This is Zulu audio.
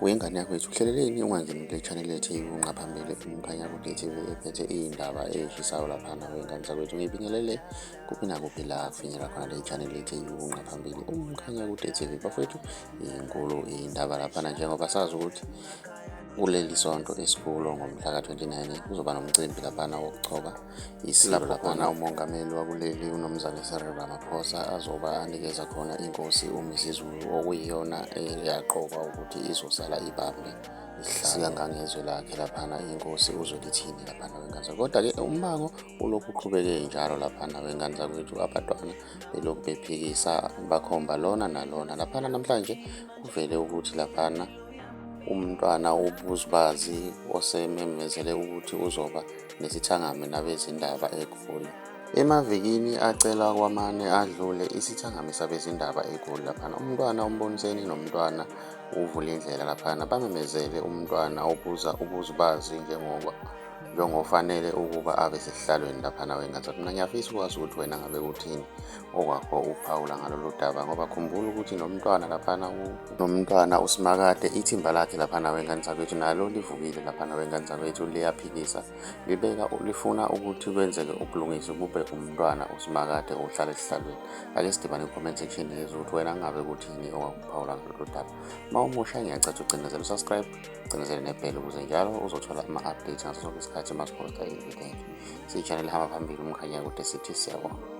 Uyingane yakho yethu, uhleleleni ungangeni kule channel yethu eyunqa phambili uMkhanyakude TV ephethe iy'ndaba ey'shisayo laphana wey'ngane zakwethu. Ngiyibingelele kuphi nakuphi la kufinyela khona le channel yethu eyunqa phambili uMkhanyakude TV. Bafowethu, inkulu iy'ndaba laphana njengoba sazi ukuthi kuleli sonto esikulo ngomhla ka-29 kuzoba nomcimbi laphana wokuchoba isiko laphana umongameli wakuleli uMnumzane Cyril Ramaphosa azoba anikeza khona inkosi uMisuzulu okuyiyona eyaqokwa ukuthi izosala ibambe isihlangangezwe lakhe laphana inkosi uzolithini laphana wengane zakwethu. Kodwa-ke umbango ulokhu uqhubeke njalo laphana wengane zakwethu, abantwana belokhu bephikisa bakhomba lona nalona laphana. Namhlanje kuvele ukuthi laphana umntwana uBuzibazi osememezele ukuthi uzoba nesithangami nabezindaba eGoli. Emavikini acela kwamane adlule isithangami sabezindaba eGoli laphana umntwana uMboniseni nomntwana uVulindlela laphana bamemezele umntwana uBuzibazi njengofanele ukuba abe sesihlalweni laphana wengane zakwethu. Mina ngiyafisa ukwazi ukuthi wena ngabe uthini okwakho uphawula ngalolu daba, ngoba khumbula ukuthi nomntwana uSimakade ithimba lakhe laphana wengane zakwethu nalo livukile laphana wengane zakwethu, liyaphikisa lifuna ukuthi kwenzeke ubulungisi kube umntwana uSimakade ohlala esihlalweni. Ake sidibane ku-comment section yethu ukuthi wena ngabe kuthini okwakuphawula ngalolu daba. Uma umusha ngiyacela ucinezele usubscribe, ucinezele nebhele ukuze njalo uzothola ama-updates ngaso sonke isikhathi masiposta i-video. Siyi-channel hamba phambili uMkhanyakude sithi siyabonga.